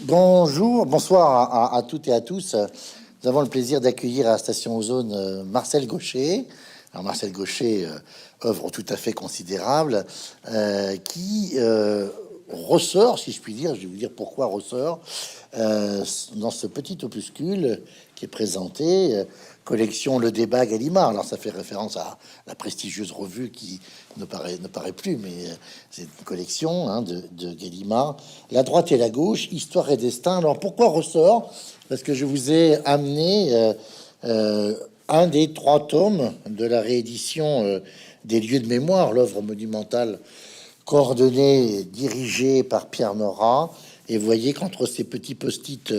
Bonjour, bonsoir à toutes et à tous. Nous avons le plaisir d'accueillir à la station Ozone Marcel Gauchet. Alors Marcel Gauchet, œuvre tout à fait considérable, qui ressort, si je puis dire, je vais vous dire pourquoi ressort, dans ce petit opuscule qui est présenté, collection Le Débat Gallimard. Alors ça fait référence à la prestigieuse revue qui ne paraît plus, mais c'est une collection de Gallimard. La droite et la gauche, histoire et destin. Alors pourquoi ressort? Parce que je vous ai amené un des 3 tomes de la réédition des Lieux de mémoire, l'œuvre monumentale coordonnée et dirigée par Pierre Nora. Et vous voyez qu'entre ces petits post-it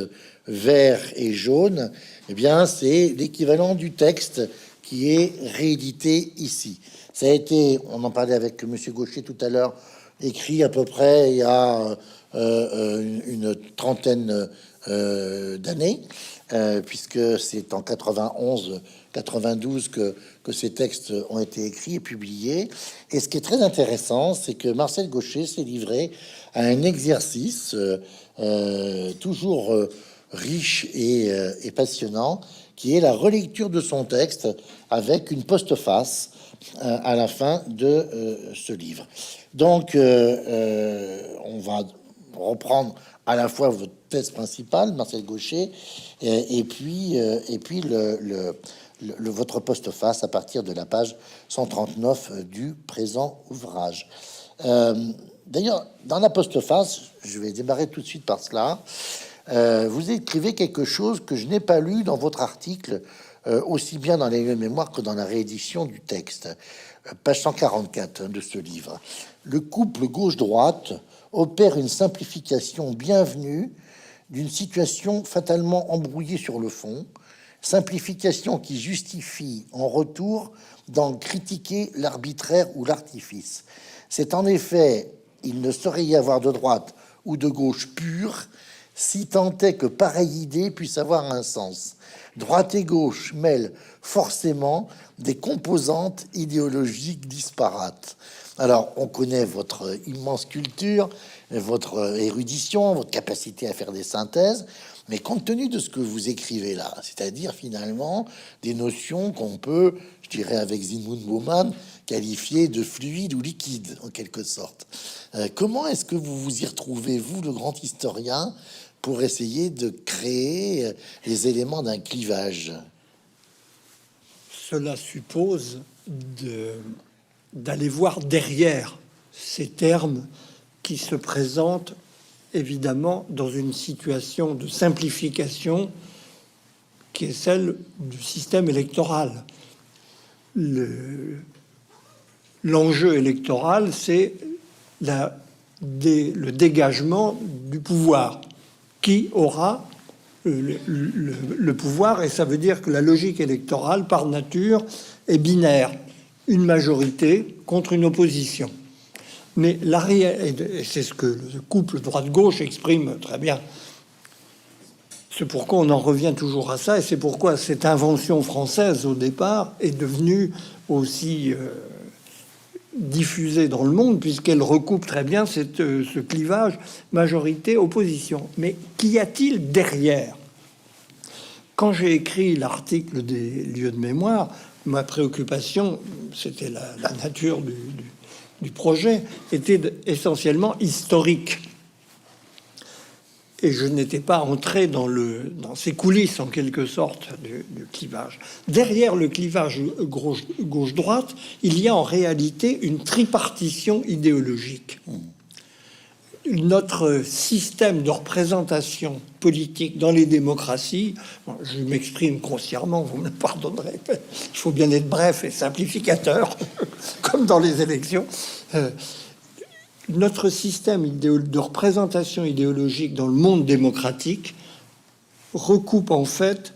verts et jaunes, eh bien, c'est l'équivalent du texte qui est réédité ici. Ça a été, on en parlait avec Monsieur Gauchet tout à l'heure, écrit à peu près il y a une trentaine d'années, puisque c'est en 91-92 que ces textes ont été écrits et publiés. Et ce qui est très intéressant, c'est que Marcel Gauchet s'est livré à un exercice toujours riche et passionnant, qui est la relecture de son texte avec une postface à la fin de ce livre. Donc, on va reprendre à la fois votre thèse principale, Marcel Gauchet, et puis votre postface à partir de la page 139 du présent ouvrage. D'ailleurs, dans la postface, je vais démarrer tout de suite par cela. Vous écrivez quelque chose que je n'ai pas lu dans votre article, aussi bien dans les mémoires que dans la réédition du texte. Page 144 de ce livre. Le couple gauche-droite opère une simplification bienvenue d'une situation fatalement embrouillée sur le fond, simplification qui justifie en retour d'en critiquer l'arbitraire ou l'artifice. C'est en effet, il ne saurait y avoir de droite ou de gauche pure, si tant est que pareille idée puisse avoir un sens. Droite et gauche mêlent forcément des composantes idéologiques disparates. Alors, on connaît votre immense culture, votre érudition, votre capacité à faire des synthèses, mais compte tenu de ce que vous écrivez là, c'est-à-dire finalement des notions qu'on peut, je dirais avec Zygmunt Bauman, qualifier de fluide ou liquide en quelque sorte. Comment est-ce que vous vous y retrouvez, vous, le grand historien, pour essayer de créer les éléments d'un clivage? Cela suppose d'aller voir derrière ces termes qui se présentent évidemment dans une situation de simplification qui est celle du système électoral. L'enjeu électoral, c'est le dégagement du pouvoir. Qui aura le pouvoir? Et ça veut dire que la logique électorale, par nature, est binaire. Une majorité contre une opposition. Mais et c'est ce que le couple droite-gauche exprime très bien. C'est pourquoi on en revient toujours à ça, et c'est pourquoi cette invention française, au départ, est devenue aussi diffusée dans le monde, puisqu'elle recoupe très bien ce clivage majorité-opposition. Mais qu'y a-t-il derrière? Quand j'ai écrit l'article des lieux de mémoire, ma préoccupation, c'était la nature du projet, était essentiellement historique. Et je n'étais pas entré dans ces coulisses, en quelque sorte, du clivage. Derrière le clivage gauche-droite, il y a en réalité une tripartition idéologique. Notre système de représentation politique dans les démocraties, je m'exprime grossièrement, vous me le pardonnerez, il faut bien être bref et simplificateur, comme dans les élections. Notre système de représentation idéologique dans le monde démocratique recoupe en fait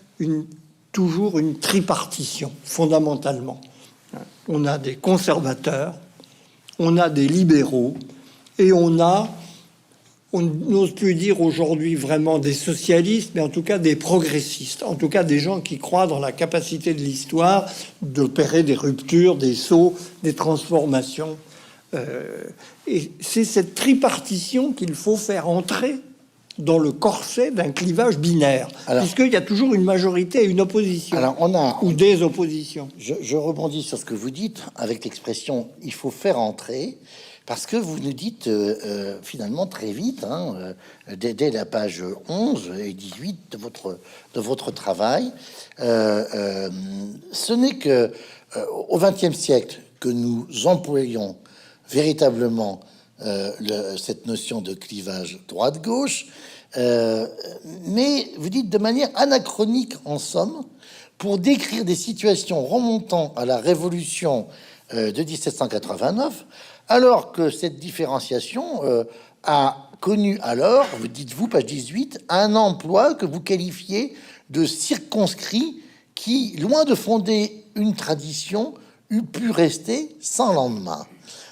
toujours une tripartition, fondamentalement. On a des conservateurs, on a des libéraux, et on n'ose plus dire aujourd'hui vraiment des socialistes, mais en tout cas des progressistes, en tout cas des gens qui croient dans la capacité de l'histoire d'opérer des ruptures, des sauts, des transformations. Et c'est cette tripartition qu'il faut faire entrer dans le corset d'un clivage binaire, puisqu'il y a toujours une majorité et une opposition, ou des oppositions. Je rebondis sur ce que vous dites avec l'expression « il faut faire entrer », parce que vous nous dites finalement très vite, dès la page 11 et 18 de votre travail, ce n'est que au XXe siècle que nous employons véritablement cette notion de clivage droite-gauche, mais vous dites de manière anachronique en somme, pour décrire des situations remontant à la Révolution de 1789, alors que cette différenciation a connu alors, vous dites-vous, page 18, un emploi que vous qualifiez de circonscrit qui, loin de fonder une tradition, eût pu rester sans lendemain.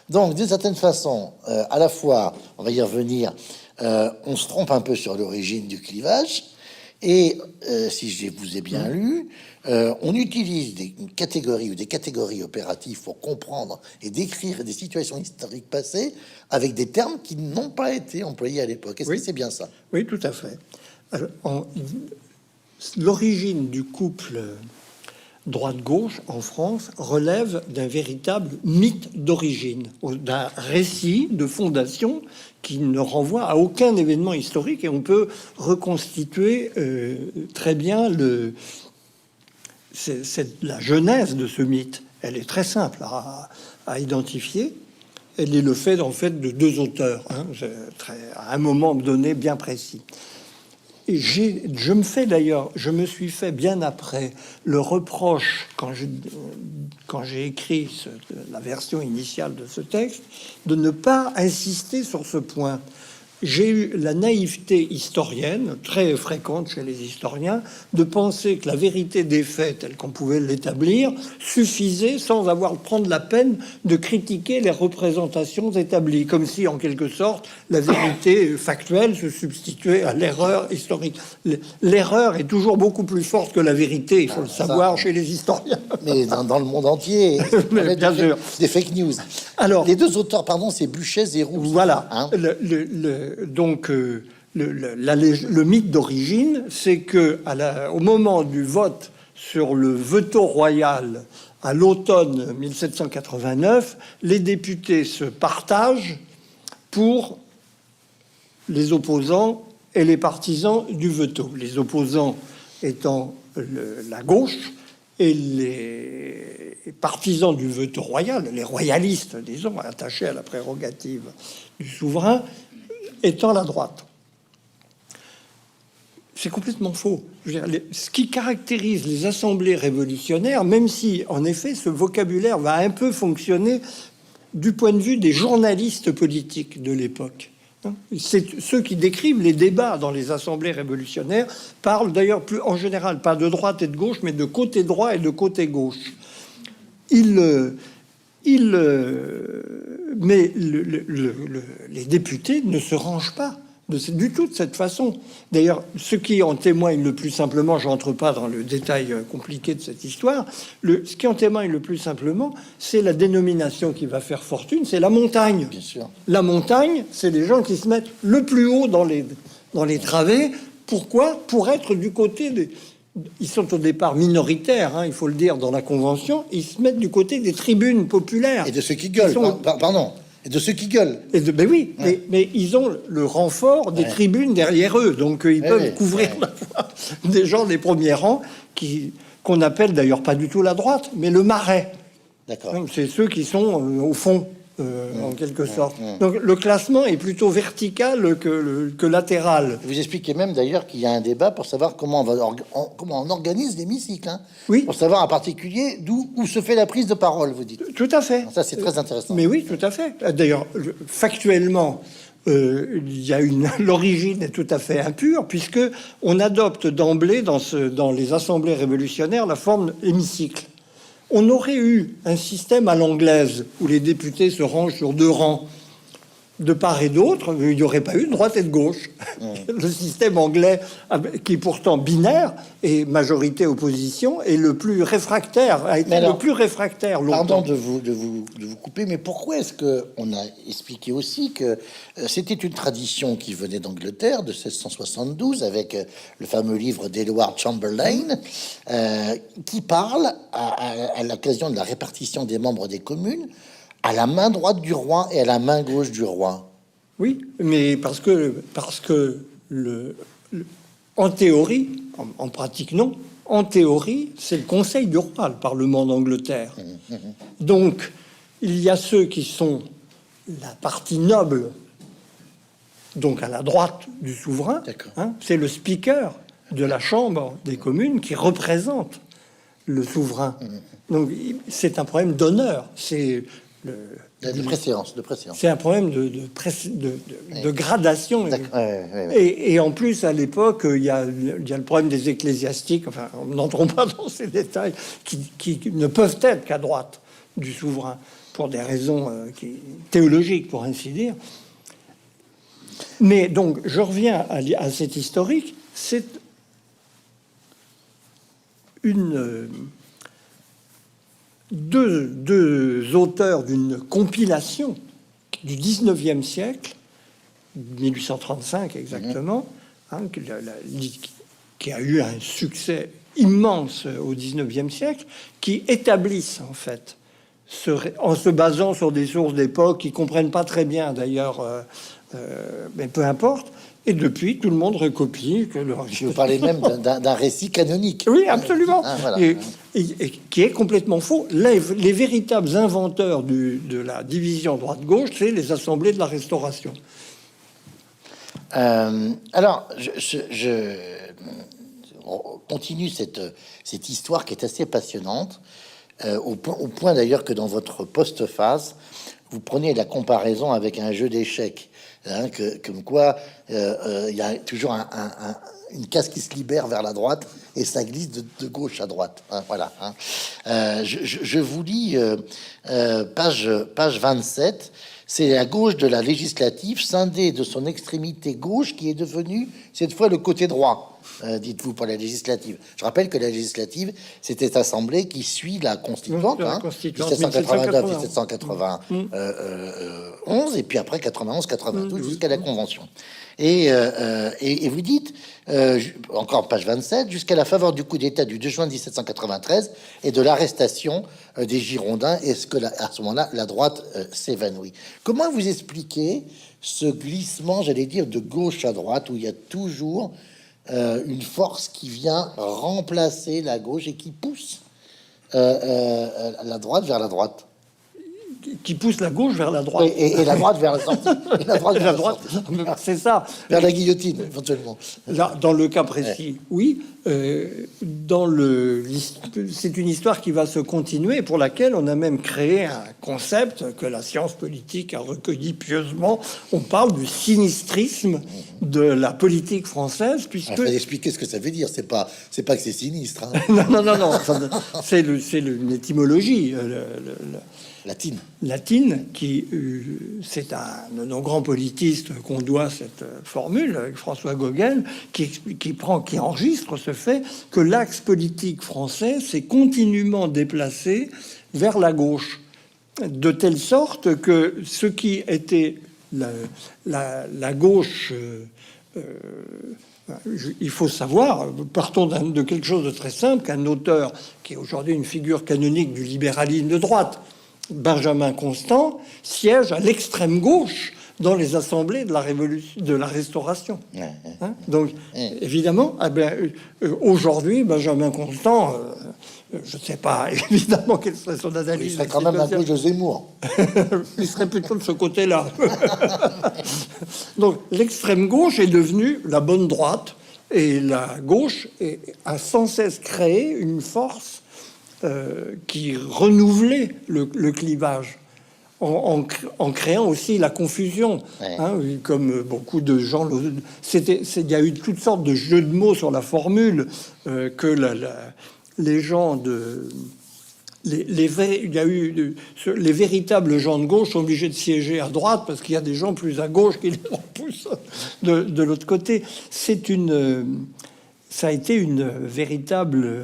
Donc, d'une certaine façon, à la fois, on va y revenir, on se trompe un peu sur l'origine du clivage, et si je vous ai bien lu, on utilise des catégories opératives pour comprendre et décrire des situations historiques passées avec des termes qui n'ont pas été employés à l'époque. Est-ce que c'est bien ça? Oui, tout à fait. L'origine du couple droite-gauche en France relève d'un véritable mythe d'origine, d'un récit de fondation qui ne renvoie à aucun événement historique, et on peut reconstituer très bien la genèse de ce mythe. Elle est très simple à identifier. Elle est le fait en fait de deux auteurs, à un moment donné bien précis. Et je me suis fait bien après le reproche quand j'ai écrit la version initiale de ce texte de ne pas insister sur ce point. J'ai eu la naïveté historienne, très fréquente chez les historiens, de penser que la vérité des faits, telle qu'on pouvait l'établir, suffisait sans avoir à prendre la peine de critiquer les représentations établies, comme si, en quelque sorte, la vérité factuelle se substituait à l'erreur historique. L'erreur est toujours beaucoup plus forte que la vérité, il faut le savoir chez les historiens. Mais dans le monde entier, bien sûr. Des fake news. Alors, les deux auteurs, pardon, c'est Buchez et Roux. Voilà. Donc, le mythe d'origine, c'est que au moment du vote sur le veto royal à l'automne 1789, les députés se partagent pour les opposants et les partisans du veto. Les opposants étant la gauche et les partisans du veto royal, les royalistes, disons, attachés à la prérogative du souverain, étant la droite. C'est complètement faux. Je veux dire, ce qui caractérise les assemblées révolutionnaires, même si, en effet, ce vocabulaire va un peu fonctionner du point de vue des journalistes politiques de l'époque. C'est ceux qui décrivent les débats dans les assemblées révolutionnaires parlent d'ailleurs plus en général pas de droite et de gauche, mais de côté droit et de côté gauche. Mais les députés ne se rangent pas du tout de cette façon. D'ailleurs, ce qui en témoigne le plus simplement, je n'entre pas dans le détail compliqué de cette histoire, ce qui en témoigne le plus simplement, c'est la dénomination qui va faire fortune, c'est la montagne. Bien sûr. La montagne, c'est les gens qui se mettent le plus haut dans les travées. Pourquoi? Pour être du côté des... Ils sont au départ minoritaires, il faut le dire, dans la Convention. Ils se mettent du côté des tribunes populaires. Et de ceux qui gueulent, pardon. Et de ceux qui gueulent. Ben oui, ouais. mais ils ont le renfort des tribunes derrière eux. Donc ils peuvent couvrir la voie des gens des premiers rangs, qu'on appelle d'ailleurs pas du tout la droite, mais le marais. D'accord. C'est ceux qui sont au fond. En quelque sorte. Donc le classement est plutôt vertical que latéral. Vous expliquez même d'ailleurs qu'il y a un débat pour savoir comment on organise l'hémicycle. Oui. Pour savoir en particulier où se fait la prise de parole, vous dites. Tout à fait. Alors ça, c'est très intéressant. Mais oui, tout à fait. D'ailleurs, factuellement, l'origine est tout à fait impure, puisque on adopte d'emblée dans les assemblées révolutionnaires la forme hémicycle. On aurait eu un système à l'anglaise où les députés se rangent sur deux rangs. de part et d'autre, il n'y aurait pas eu de droite et de gauche. Le système anglais, qui est pourtant binaire, et majorité-opposition, est le plus réfractaire, a été le plus réfractaire longtemps. Pardon de vous couper, mais pourquoi est-ce qu'on a expliqué aussi que c'était une tradition qui venait d'Angleterre, de 1672, avec le fameux livre d'Edward Chamberlain, qui parle, à l'occasion de la répartition des membres des communes, à la main droite du roi et à la main gauche du roi. Oui, mais parce que en théorie, en pratique non, en théorie, c'est le Conseil du roi, le Parlement d'Angleterre. Donc, il y a ceux qui sont la partie noble, donc à la droite du souverain. Hein, c'est le speaker de la Chambre des communes qui représente le souverain. Donc, c'est un problème d'honneur. C'est de préséance. C'est un problème de gradation. Et en plus, à l'époque, il y a le problème des ecclésiastiques, enfin, n'entrons pas dans ces détails, qui ne peuvent être qu'à droite du souverain, pour des raisons théologiques, pour ainsi dire. Mais donc, je reviens à cet historique. C'est deux auteurs d'une compilation du 19e siècle, 1835 exactement, hein, qui a eu un succès immense au 19e siècle, qui établissent en fait, en se basant sur des sources d'époque qui comprennent pas très bien d'ailleurs, mais peu importe. Et depuis, tout le monde recopie. Vous parlez même d'un récit canonique. Oui, absolument. Voilà. Et qui est complètement faux. Les véritables inventeurs de la division droite-gauche, c'est les assemblées de la Restauration. Alors, je continue cette histoire qui est assez passionnante, au point d'ailleurs que dans votre postface, vous prenez la comparaison avec un jeu d'échecs. Hein, comme quoi il y a toujours une case qui se libère vers la droite et ça glisse de gauche à droite. Hein, voilà. Hein. Je vous lis page 27. C'est la gauche de la législative scindée de son extrémité gauche qui est devenue cette fois le côté droit. Dites-vous, pour la législative. Je rappelle que la législative, c'est cette assemblée qui suit la constituante, 1789-1791, et puis après 91-92 jusqu'à la Convention. Et vous dites, encore page 27, jusqu'à la faveur du coup d'État du 2 juin 1793 et de l'arrestation des Girondins, est-ce que à ce moment-là, la droite s'évanouit? Comment vous expliquez ce glissement, j'allais dire, de gauche à droite, où il y a toujours une force qui vient remplacer la gauche et qui pousse la droite vers la droite, qui pousse la gauche vers la droite, et la droite vers la sortie, et la droite vers la droite, c'est ça, vers la guillotine éventuellement. Là, dans le cas précis, oui. C'est une histoire qui va se continuer, pour laquelle on a même créé un concept que la science politique a recueilli pieusement. On parle du sinistrisme de la politique française, puisque... Il faut expliquer ce que ça veut dire. C'est pas que c'est sinistre. Hein. non. C'est une étymologie. Latine, qui c'est un de nos grands politistes qu'on doit cette formule, avec François Gauguin, qui enregistre ce fait que l'axe politique français s'est continuellement déplacé vers la gauche, de telle sorte que ce qui était la gauche, il faut savoir, partons de quelque chose de très simple, qu'un auteur qui est aujourd'hui une figure canonique du libéralisme de droite, Benjamin Constant, siège à l'extrême gauche dans les assemblées de la Restauration. Hein? Donc, évidemment, aujourd'hui, Benjamin Constant, je ne sais pas évidemment quelle serait son analyse. Il serait quand même un peu de Zemmour. Il serait plutôt de ce côté-là. Donc, l'extrême gauche est devenue la bonne droite, et la gauche a sans cesse créé une force qui renouvelait le clivage, en créant aussi la confusion, hein, comme beaucoup de gens. Il y a eu toutes sortes de jeux de mots sur la formule que les gens il y a eu les véritables gens de gauche sont obligés de siéger à droite parce qu'il y a des gens plus à gauche qui les repoussent de l'autre côté. Ça a été une véritable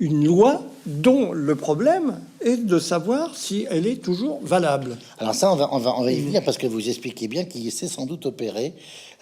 une loi dont le problème est de savoir si elle est toujours valable. Alors ça, on va y venir parce que vous expliquez bien qu'il s'est sans doute opéré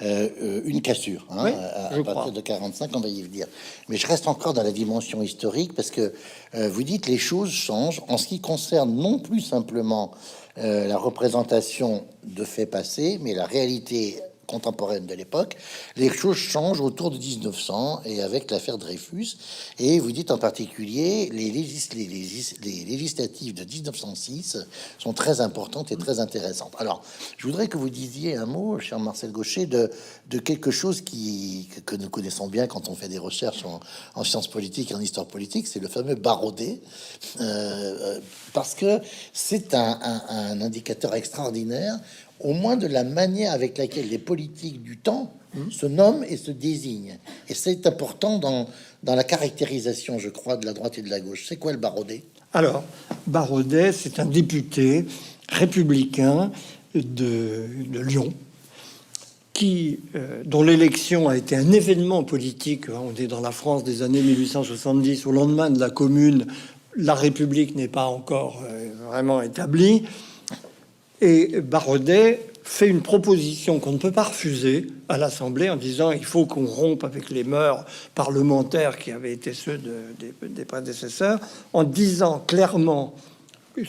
une cassure. Oui, à partir de 45, on va y venir. Mais je reste encore dans la dimension historique parce que vous dites les choses changent en ce qui concerne non plus simplement la représentation de faits passés, mais la réalité contemporaine de l'époque. Les choses changent autour de 1900 et avec l'affaire Dreyfus. Et vous dites en particulier les législatives de 1906 sont très importantes et très intéressantes. Alors, je voudrais que vous disiez un mot, cher Marcel Gauchet, de quelque chose que nous connaissons bien quand on fait des recherches en sciences politiques et en histoire politique, c'est le fameux Baraudet, parce que c'est un indicateur extraordinaire au moins de la manière avec laquelle les politiques du temps se nomment et se désignent. Et c'est important dans la caractérisation, je crois, de la droite et de la gauche. C'est quoi le Baraudet? Alors, Baraudet, c'est un député républicain de Lyon, dont l'élection a été un événement politique. On est dans la France des années 1870, au lendemain de la Commune. La République n'est pas encore vraiment établie. Et Baraudet fait une proposition qu'on ne peut pas refuser à l'Assemblée en disant il faut qu'on rompe avec les mœurs parlementaires qui avaient été ceux des prédécesseurs, en disant clairement,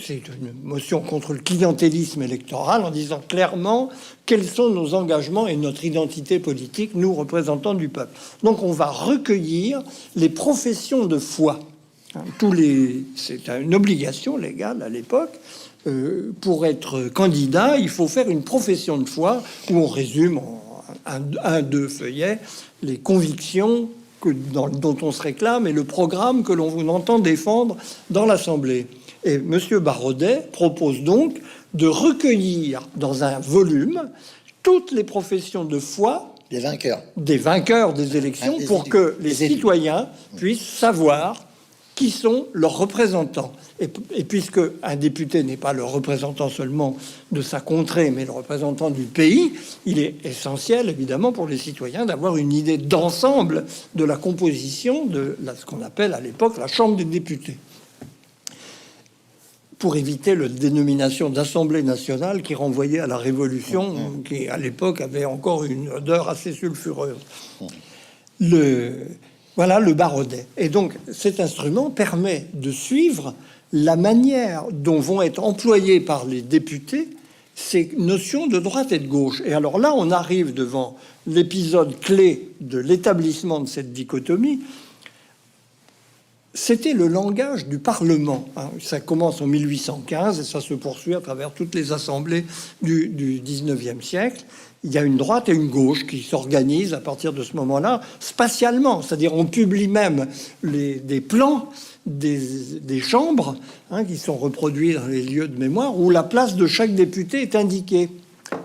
c'est une motion contre le clientélisme électoral, en disant clairement quels sont nos engagements et notre identité politique, nous représentants du peuple. Donc on va recueillir les professions de foi. C'est une obligation légale à l'époque. Pour être candidat, il faut faire une profession de foi où on résume en deux feuillets les convictions dont on se réclame et le programme que l'on entend défendre dans l'Assemblée. Et Monsieur Baraudet propose donc de recueillir dans un volume toutes les professions de foi des vainqueurs des élections pour que les citoyens puissent savoir qui sont leurs représentants. Et puisque un député n'est pas le représentant seulement de sa contrée, mais le représentant du pays, il est essentiel, évidemment, pour les citoyens d'avoir une idée d'ensemble de la composition de ce qu'on appelle à l'époque la Chambre des députés. Pour éviter la dénomination d'Assemblée nationale qui renvoyait à la Révolution, qui à l'époque avait encore une odeur assez sulfureuse. Voilà le Baraudet. Et donc, cet instrument permet de suivre la manière dont vont être employées par les députés ces notions de droite et de gauche. Et alors là, on arrive devant l'épisode clé de l'établissement de cette dichotomie. C'était le langage du Parlement. Ça commence en 1815 et ça se poursuit à travers toutes les assemblées du 19e siècle. Il y a une droite et une gauche qui s'organisent à partir de ce moment-là spatialement. C'est-à-dire on publie même des plans des chambres qui sont reproduits dans les lieux de mémoire où la place de chaque député est indiquée.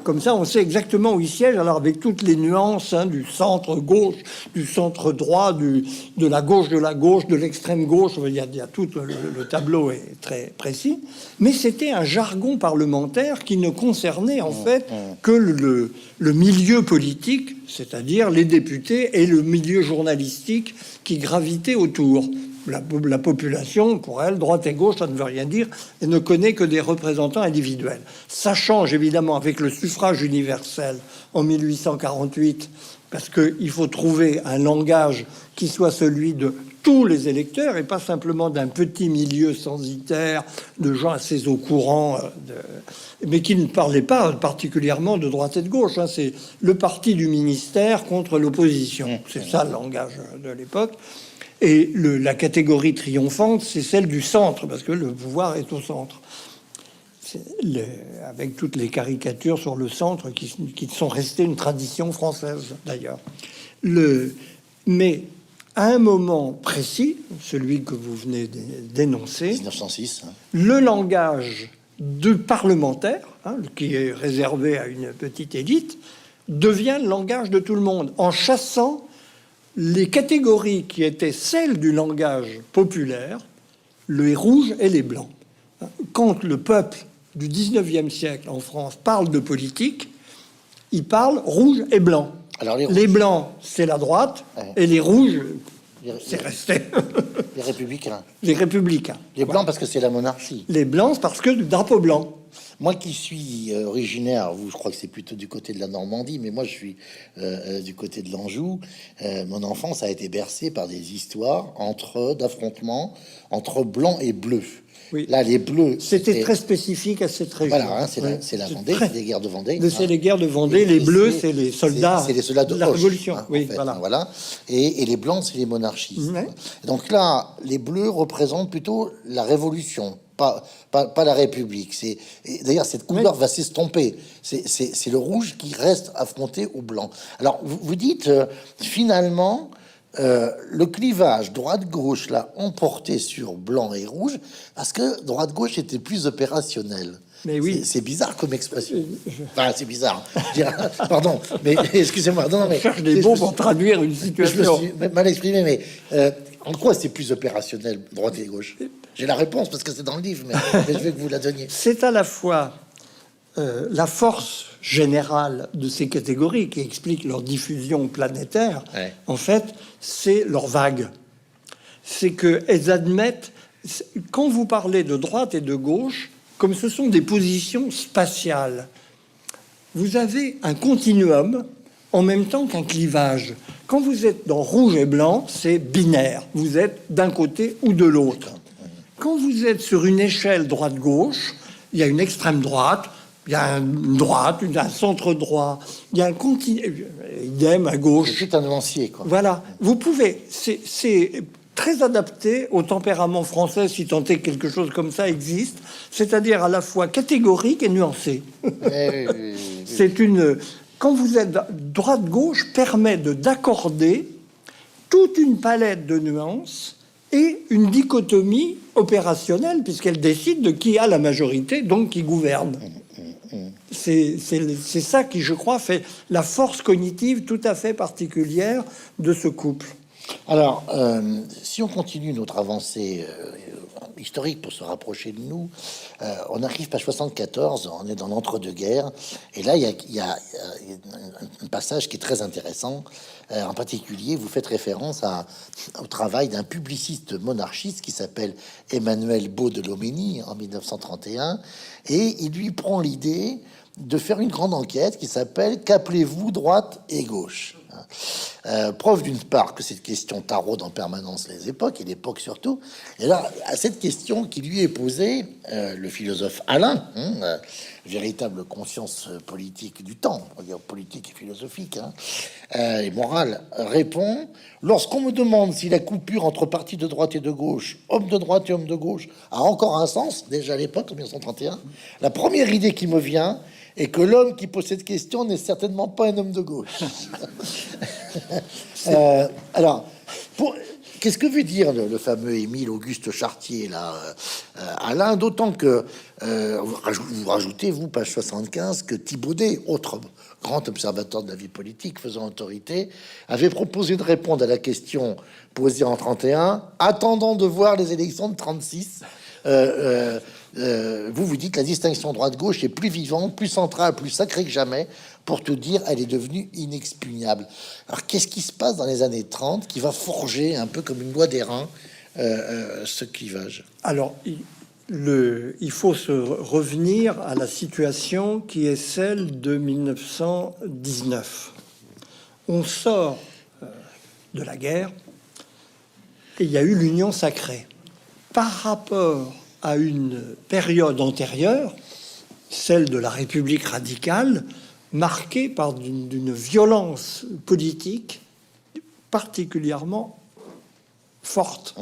Comme ça, on sait exactement où il siège, alors avec toutes les nuances du centre gauche, du centre droit, de la gauche, de l'extrême gauche. Il y a tout, le tableau est très précis. Mais c'était un jargon parlementaire qui ne concernait en fait que le milieu politique, c'est-à-dire les députés et le milieu journalistique qui gravitait autour. La population, pour elle, droite et gauche, ça ne veut rien dire et ne connaît que des représentants individuels. Ça change évidemment avec le suffrage universel en 1848, parce qu'il faut trouver un langage qui soit celui de tous les électeurs et pas simplement d'un petit milieu censitaire de gens assez au courant, mais qui ne parlaient pas particulièrement de droite et de gauche. C'est le parti du ministère contre l'opposition. C'est ça le langage de l'époque. Et la catégorie triomphante, c'est celle du centre, parce que le pouvoir est au centre. Avec toutes les caricatures sur le centre qui sont restées une tradition française, d'ailleurs. Mais à un moment précis, celui que vous venez d'énoncer, 1906, le langage du parlementaire, qui est réservé à une petite élite, devient le langage de tout le monde, en chassant les catégories qui étaient celles du langage populaire, les rouges et les blancs. Quand le peuple du 19e siècle en France parle de politique, il parle rouge et blanc. Alors les blancs, c'est la droite, et les rouges, c'est resté. Les républicains. Les républicains. Les blancs parce que c'est la monarchie. Les blancs parce que le drapeau blanc. Moi qui suis originaire, vous, je crois que c'est plutôt du côté de la Normandie, mais moi je suis du côté de l'Anjou. Mon enfance a été bercée par des histoires d'affrontements entre blancs et bleus. Oui. Là, les bleus... C'était très spécifique à cette région. Voilà, hein, c'est la Vendée, c'est les guerres de Vendée. C'est les guerres de Vendée. Les bleus, c'est les soldats, c'est les soldats de la Hoche, Révolution. hein, Oui, en fait, voilà. Hein, voilà. Et les blancs, c'est les monarchistes. Ouais. Donc là, les bleus représentent plutôt la Révolution, pas la République. D'ailleurs, cette couleur va s'estomper. C'est le rouge qui reste affronté au blanc. Alors, vous dites, finalement... le clivage droite-gauche l'a emporté sur blanc et rouge parce que droite-gauche était plus opérationnel. Mais oui. C'est bizarre comme expression. Enfin, c'est bizarre. Pardon, mais excusez-moi. Non, mais je cherche des mots pour traduire une situation. Je me suis mal exprimé, mais en quoi c'est plus opérationnel, droite et gauche? J'ai la réponse parce que c'est dans le livre, mais je veux que vous la donniez. C'est à la fois la force générale de ces catégories qui explique leur diffusion planétaire. Ouais. En fait, c'est leur vague. C'est qu'elles admettent, quand vous parlez de droite et de gauche, comme ce sont des positions spatiales, vous avez un continuum en même temps qu'un clivage. Quand vous êtes dans rouge et blanc, c'est binaire. Vous êtes d'un côté ou de l'autre. Quand vous êtes sur une échelle droite-gauche, il y a une extrême droite, il y a une droite, un centre droit, il y a un continuum, idem à gauche. C'est tout un nuancier, quoi. Voilà. Vous pouvez, c'est très adapté au tempérament français, si tant est que quelque chose comme ça existe, c'est-à-dire à la fois catégorique et nuancé. C'est une... Quand vous êtes droite-gauche, permet d'accorder toute une palette de nuances et une dichotomie opérationnelle, puisqu'elle décide de qui a la majorité, donc qui gouverne. C'est ça qui, je crois, fait la force cognitive tout à fait particulière de ce couple. Alors, si on continue notre avancée historique pour se rapprocher de nous, on arrive page 74, on est dans l'entre-deux-guerres, et là, il y a un passage qui est très intéressant. En particulier, vous faites référence au travail d'un publiciste monarchiste qui s'appelle Emmanuel Beau de Loménie en 1931, et il lui prend l'idée de faire une grande enquête qui s'appelle « Qu'appelez-vous droite et gauche ?» Preuve d'une part que cette question taraude en permanence les époques, et l'époque surtout. Et là, à cette question qui lui est posée, le philosophe Alain, véritable conscience politique du temps, on va dire politique et philosophique, et morale, répond: lorsqu'on me demande si la coupure entre partis de droite et de gauche, homme de droite et homme de gauche, a encore un sens, déjà à l'époque, en 1931, la première idée qui me vient et que l'homme qui pose cette question n'est certainement pas un homme de gauche. Alors, qu'est-ce que veut dire le fameux Émile Auguste Chartier, là, Alain? D'autant que, vous rajoutez, vous, page 75, que Thibaudet, autre grand observateur de la vie politique faisant autorité, avait proposé de répondre à la question posée en 31, attendant de voir les élections de 36. Vous dites la distinction droite-gauche est plus vivante, plus centrale, plus sacrée que jamais. Pour tout dire, elle est devenue inexpugnable. Alors, qu'est-ce qui se passe dans les années 30 qui va forger un peu comme une loi des reins ce clivage? Alors, il faut se revenir à la situation qui est celle de 1919. On sort de la guerre et il y a eu l'union sacrée. Par rapport à une période antérieure, celle de la République radicale, marquée par d'une violence politique particulièrement forte,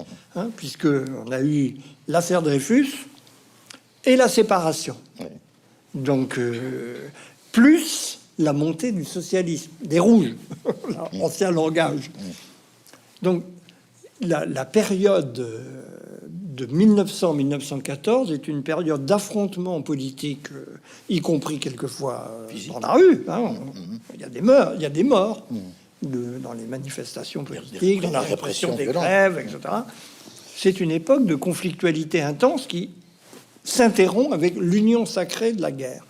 puisque on a eu l'affaire Dreyfus et la séparation. Donc, plus la montée du socialisme, des rouges, l'ancien langage. Donc, la période de 1900-1914 est une période d'affrontement politique, y compris quelquefois dans la rue. Il y a des morts. dans les manifestations politiques, dans la répression des violente. grèves, etc. C'est une époque de conflictualité intense qui s'interrompt avec l'union sacrée de la guerre.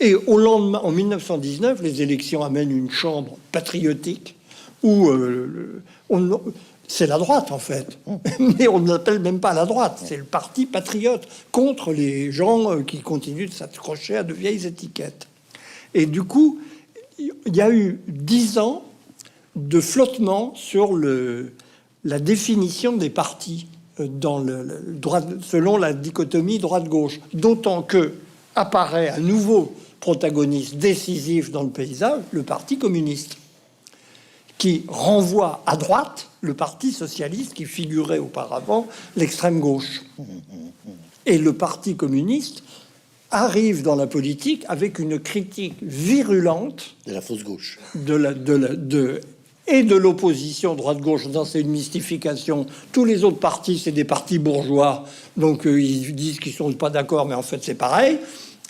Et au lendemain, en 1919, les élections amènent une chambre patriotique où c'est la droite, en fait. Mais on ne l'appelle même pas la droite. C'est le parti patriote contre les gens qui continuent de s'accrocher à de vieilles étiquettes. Et du coup, il y a eu 10 ans de flottement sur la définition des partis dans selon la dichotomie droite-gauche. D'autant que apparaît un nouveau protagoniste décisif dans le paysage, le Parti communiste, qui renvoie à droite le Parti socialiste qui figurait auparavant l'extrême gauche. Et le Parti communiste arrive dans la politique avec une critique virulente de la fausse gauche, et de l'opposition droite-gauche. C'est une mystification. Tous les autres partis, c'est des partis bourgeois, donc ils disent qu'ils sont pas d'accord, mais en fait c'est pareil.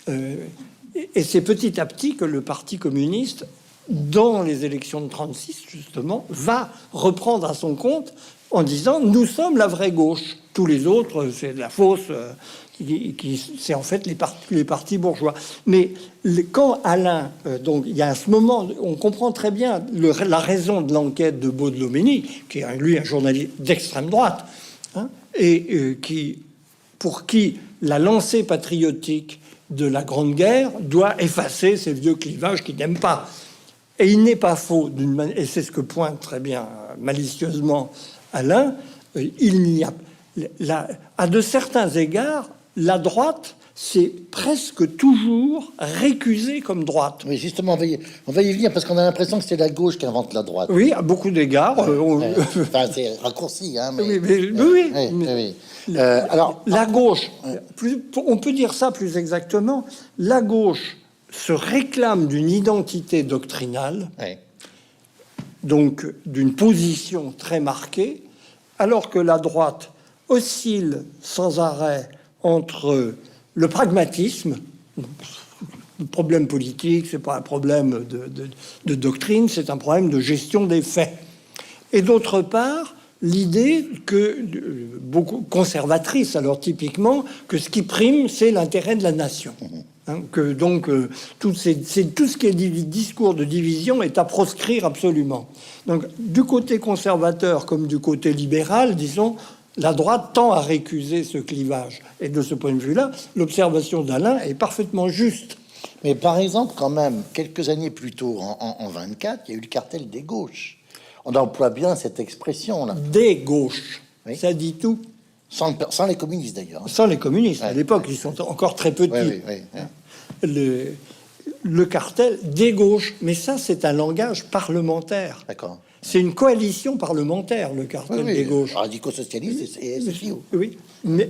Et c'est petit à petit que le Parti communiste, dans les élections de 36 justement, va reprendre à son compte en disant nous sommes la vraie gauche. Tous les autres, c'est de la fausse. C'est en fait les partis bourgeois. Mais quand Alain, donc il y a à ce moment, on comprend très bien la raison de l'enquête de Baudelomini, qui est lui un journaliste d'extrême droite, hein, et pour qui la lancée patriotique de la Grande Guerre doit effacer ces vieux clivages qu'il n'aime pas. Et il n'est pas faux, et c'est ce que pointe très bien malicieusement Alain, il n'y a à de certains égards, la droite, c'est presque toujours récusé comme droite. Oui, justement, on va y venir, parce qu'on a l'impression que c'est la gauche qui invente la droite. Oui, à beaucoup d'égards. Enfin, c'est raccourci, hein, mais... Oui. Alors, la gauche, on peut dire ça plus exactement, la gauche se réclame d'une identité doctrinale, donc d'une position très marquée, alors que la droite oscille sans arrêt entre le pragmatisme. Le problème politique, c'est pas un problème de doctrine, c'est un problème de gestion des faits. Et d'autre part, l'idée que, beaucoup conservatrice, alors typiquement, que ce qui prime, c'est l'intérêt de la nation. Hein, que donc tout ce qui est discours de division est à proscrire absolument. Donc du côté conservateur comme du côté libéral, disons, la droite tend à récuser ce clivage. Et de ce point de vue-là, l'observation d'Alain est parfaitement juste. Mais par exemple, quand même, quelques années plus tôt, en 24, il y a eu le cartel des gauches. On emploie bien cette expression-là. Des gauches, oui. Ça dit tout. Sans les communistes, d'ailleurs. Sans les communistes. Ouais, à l'époque, ils sont encore très petits. Oui. Le cartel des gauches. Mais ça, c'est un langage parlementaire. D'accord. C'est une coalition parlementaire, le cartel des gauches. Radicaux-socialistes et SFIO. Oui.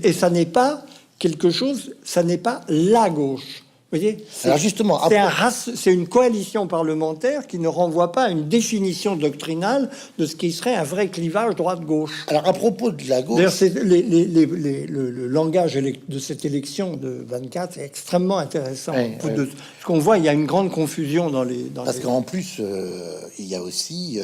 Et ça n'est pas quelque chose, ça n'est pas la gauche. Vous voyez, alors justement, c'est une coalition parlementaire qui ne renvoie pas à une définition doctrinale de ce qui serait un vrai clivage droite-gauche. Alors à propos de la gauche... D'ailleurs, le langage de cette élection de 24 est extrêmement intéressant. Ce qu'on voit, il y a une grande confusion dans les... Parce qu'en plus, il y a aussi...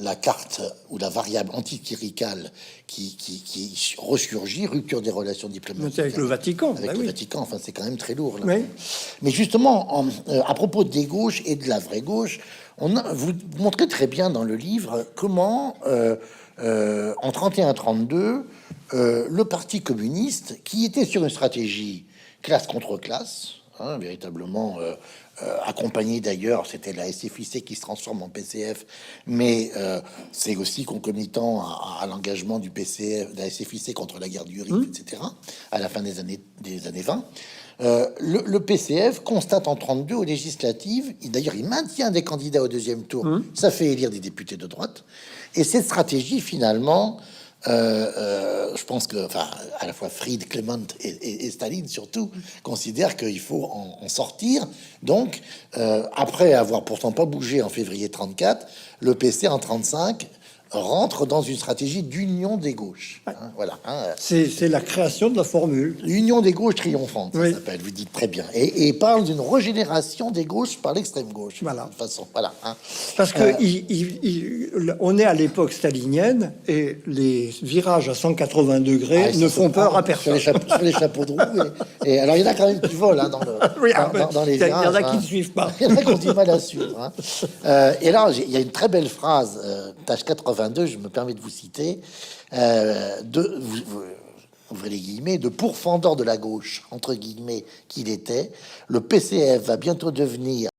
la carte ou la variable anticléricale qui ressurgit, rupture des relations diplomatiques avec le Vatican. Avec le Vatican, enfin c'est quand même très lourd. Là. Oui. Mais justement, à propos des gauches et de la vraie gauche, vous montrez très bien dans le livre comment, en 31-32, le Parti communiste, qui était sur une stratégie classe contre classe, hein, véritablement... accompagné d'ailleurs, c'était la SFIC qui se transforme en PCF, mais c'est aussi concomitant à l'engagement du PCF, de la SFIC contre la guerre du Rif, etc., à la fin des années 20. Le PCF constate en 32 aux législatives, d'ailleurs il maintient des candidats au deuxième tour, ça fait élire des députés de droite, et cette stratégie finalement... je pense que, enfin, à la fois Fried, Clement et Staline surtout considèrent qu'il faut en sortir. Donc, après avoir pourtant pas bougé en février 34, le PC en 35 rentre dans une stratégie d'union des gauches. Hein, voilà. Hein. C'est la création de la formule. L'union des gauches triomphante, ça Oui. s'appelle, vous dites très bien. Et parle d'une régénération des gauches par l'extrême gauche. Voilà. De toute façon, voilà. Hein. Parce que on est à l'époque stalinienne et les virages à 180 degrés ne font peur à personne. Sur les chapeaux de roue. Et alors, il y en a quand même qui volent hein, Oui, dans les il y en virages. a qui hein. ne suivent pas. Il y en a qui ont du mal à suivre. Hein. Et là, il y a une très belle phrase, page 82, je me permets de vous citer, ouvrez les guillemets, de pourfendeur de la gauche, entre guillemets, qu'il était, le PCF va bientôt devenir